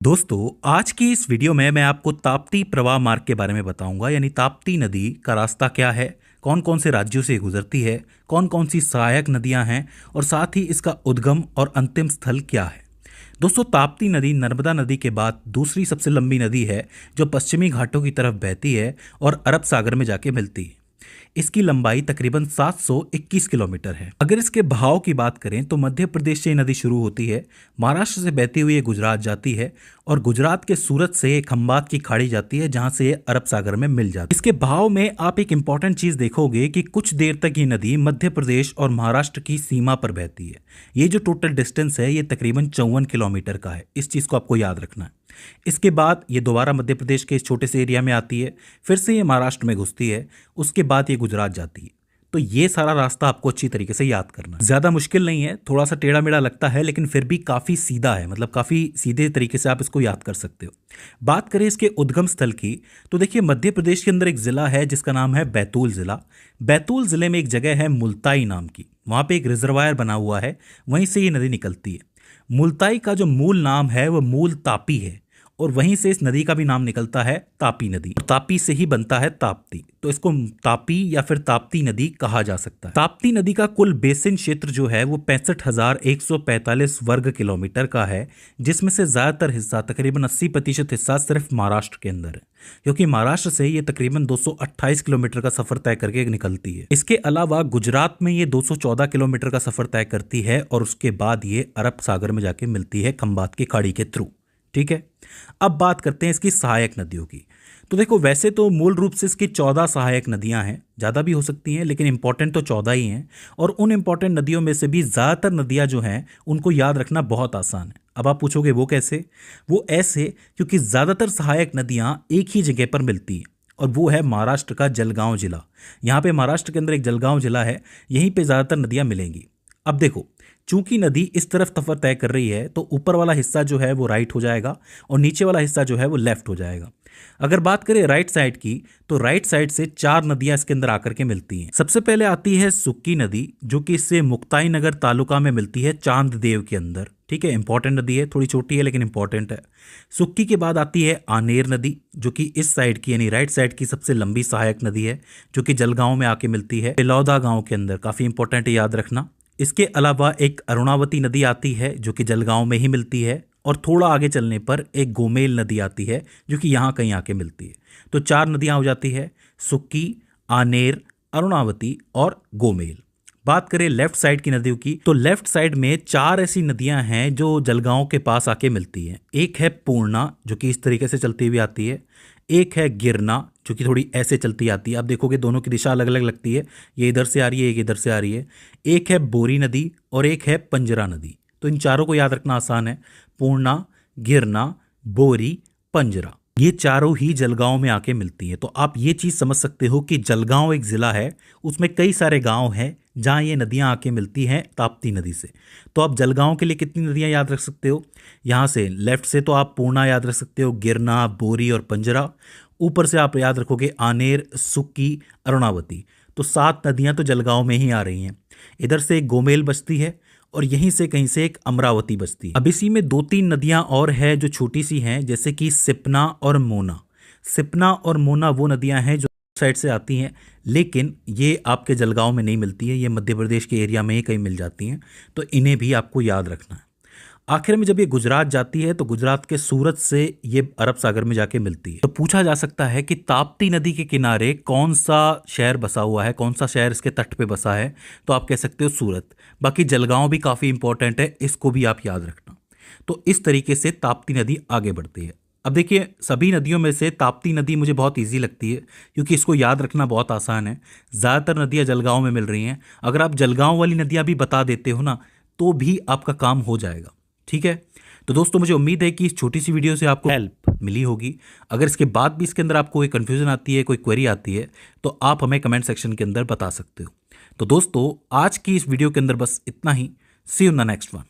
दोस्तों, आज की इस वीडियो में मैं आपको ताप्ती प्रवाह मार्ग के बारे में बताऊंगा। यानी ताप्ती नदी का रास्ता क्या है, कौन कौन से राज्यों से गुजरती है, कौन कौन सी सहायक नदियां हैं और साथ ही इसका उद्गम और अंतिम स्थल क्या है। दोस्तों, ताप्ती नदी नर्मदा नदी के बाद दूसरी सबसे लंबी नदी है जो पश्चिमी घाटों की तरफ बहती है और अरब सागर में जाके मिलती है। इसकी लंबाई तकरीबन 721 किलोमीटर है। अगर इसके बहाव की बात करें तो मध्य प्रदेश से ये नदी शुरू होती है, महाराष्ट्र से बहती हुई ये गुजरात जाती है और गुजरात के सूरत से खंबात की खाड़ी जाती है, जहां से ये अरब सागर में मिल जाती है। इसके बहाव में आप एक इंपॉर्टेंट चीज देखोगे कि कुछ देर तक ये नदी मध्य प्रदेश और महाराष्ट्र की सीमा पर बहती है। ये जो टोटल डिस्टेंस है ये तकरीबन 54 किलोमीटर का है। इस चीज को आपको याद रखना है। इसके बाद ये दोबारा मध्य प्रदेश के इस छोटे से एरिया में आती है, फिर से ये महाराष्ट्र में घुसती है, उसके बाद ये गुजरात जाती है। तो ये सारा रास्ता आपको अच्छी तरीके से याद करना है। ज्यादा मुश्किल नहीं है, थोड़ा सा टेढ़ा मेढ़ा लगता है लेकिन फिर भी काफी सीधा है, मतलब काफी सीधे तरीके से आप इसको याद कर सकते हो। बात करें इसके उद्गम स्थल की तो देखिए, मध्य प्रदेश के अंदर एक जिला है जिसका नाम है बैतूल जिला। बैतूल जिले में एक जगह है मुल्ताई नाम की, वहां पे एक रिजर्वायर बना हुआ है, वहीं से ये नदी निकलती है। मुल्ताई का जो मूल नाम है वह मूल तापी है और वहीं से इस नदी का भी नाम निकलता है तापी नदी। तापी से ही बनता है ताप्ती, तो इसको तापी या फिर ताप्ती नदी कहा जा सकता है। ताप्ती नदी का कुल बेसिन क्षेत्र जो है वो 65,145 वर्ग किलोमीटर का है, जिसमें से ज्यादातर हिस्सा तकरीबन 80% हिस्सा सिर्फ महाराष्ट्र के अंदर है, क्योंकि महाराष्ट्र से ये तकरीबन 228 किलोमीटर का सफर तय करके निकलती है। इसके अलावा गुजरात में ये 214 किलोमीटर का सफर तय करती है और उसके बाद ये अरब सागर में जाके मिलती है खंबात की खाड़ी के थ्रू। ठीक है, अब बात करते हैं इसकी सहायक नदियों की। तो देखो, वैसे तो मूल रूप से इसकी 14 सहायक नदियां हैं, ज़्यादा भी हो सकती हैं लेकिन इंपॉर्टेंट तो 14 ही हैं। और उन इंपॉर्टेंट नदियों में से भी ज़्यादातर नदियां जो हैं उनको याद रखना बहुत आसान है। अब आप पूछोगे वो कैसे? वो ऐसे क्योंकि ज़्यादातर सहायक नदियां एक ही जगह पर मिलती हैं और वो है महाराष्ट्र का जलगांव जिला। यहाँ पे महाराष्ट्र के अंदर एक जलगांव जिला है, यहीं पर ज़्यादातर नदियाँ मिलेंगी। अब देखो, चूंकि नदी इस तरफ सफर तय कर रही है तो ऊपर वाला हिस्सा जो है वो राइट हो जाएगा और नीचे वाला हिस्सा जो है वो लेफ्ट हो जाएगा। अगर बात करें राइट साइड की तो राइट साइड से 4 नदियां इसके अंदर आकर के मिलती हैं। सबसे पहले आती है सुक्की नदी, जो कि इससे मुक्ताई नगर तालुका में मिलती है, चांद देव के अंदर। ठीक है, इंपॉर्टेंट नदी है, थोड़ी छोटी है लेकिन इंपॉर्टेंट है। सुक्की के बाद आती है आनेर नदी, जो कि इस साइड की यानी राइट साइड की सबसे लंबी सहायक नदी है, जो कि जलगांव में आके मिलती है, तिलौदा गांव के अंदर। काफी इंपॉर्टेंट है, याद रखना। इसके अलावा एक अरुणावती नदी आती है जो कि जलगांव में ही मिलती है, और थोड़ा आगे चलने पर एक गोमेल नदी आती है जो कि यहाँ कहीं आके मिलती है। तो 4 नदियाँ हो जाती है, सुक्की, आनेर, अरुणावती और गोमेल। बात करें लेफ्ट साइड की नदियों की तो लेफ्ट साइड में 4 ऐसी नदियां हैं जो जलगांव के पास आके मिलती हैं। एक है पूर्णा, जो कि इस तरीके से चलती हुई आती है। एक है गिरना, जो कि थोड़ी ऐसे चलती आती है। आप देखोगे दोनों की दिशा अलग अलग लगती है, ये इधर से आ रही है, एक इधर से आ रही है। एक है बोरी नदी और एक है पंजरा नदी। तो इन चारों को याद रखना आसान है, पूर्णा, गिरना, बोरी, पंजरा। ये चारों ही जलगांव में आके मिलती हैं। तो आप ये चीज़ समझ सकते हो कि जलगांव एक ज़िला है, उसमें कई सारे गांव हैं जहां ये नदियां आके मिलती हैं ताप्ती नदी से। तो आप जलगांव के लिए कितनी नदियां याद रख सकते हो? यहाँ से लेफ्ट से तो आप पूर्णा याद रख सकते हो, गिरना, बोरी और पंजरा। ऊपर से आप याद रखोगे आनेर, सुक्की, अरुणावती। तो 7 नदियां तो जलगांव में ही आ रही हैं। इधर से एक गोमेल बचती है और यहीं से कहीं से एक अमरावती बचती है। अब इसी में 2-3 नदियां और है जो छोटी सी हैं, जैसे कि सिपना और मोना। सिपना और मोना वो नदियां हैं जो साइड से आती हैं, लेकिन ये आपके जलगांव में नहीं मिलती है, ये मध्य प्रदेश के एरिया में ही कहीं मिल जाती हैं। तो इन्हें भी आपको याद रखना है। आखिर में जब ये गुजरात जाती है तो गुजरात के सूरत से ये अरब सागर में जाके मिलती है। तो पूछा जा सकता है कि ताप्ती नदी के किनारे कौन सा शहर बसा हुआ है, कौन सा शहर इसके तट पे बसा है? तो आप कह सकते हो सूरत। बाकी जलगांव भी काफ़ी इंपॉर्टेंट है, इसको भी आप याद रखना। तो इस तरीके से ताप्ती नदी आगे बढ़ती है। अब देखिए, सभी नदियों में से ताप्ती नदी मुझे बहुत ईजी लगती है क्योंकि इसको याद रखना बहुत आसान है। ज़्यादातर नदियाँ जलगांव में मिल रही हैं। अगर आप जलगांव वाली नदियाँ भी बता देते हो ना तो भी आपका काम हो जाएगा। ठीक है, तो दोस्तों मुझे उम्मीद है कि इस छोटी सी वीडियो से आपको हेल्प मिली होगी। अगर इसके बाद भी इसके अंदर आपको कोई कन्फ्यूजन आती है, कोई क्वेरी आती है, तो आप हमें कमेंट सेक्शन के अंदर बता सकते हो। तो दोस्तों, आज की इस वीडियो के अंदर बस इतना ही। See you in the next one.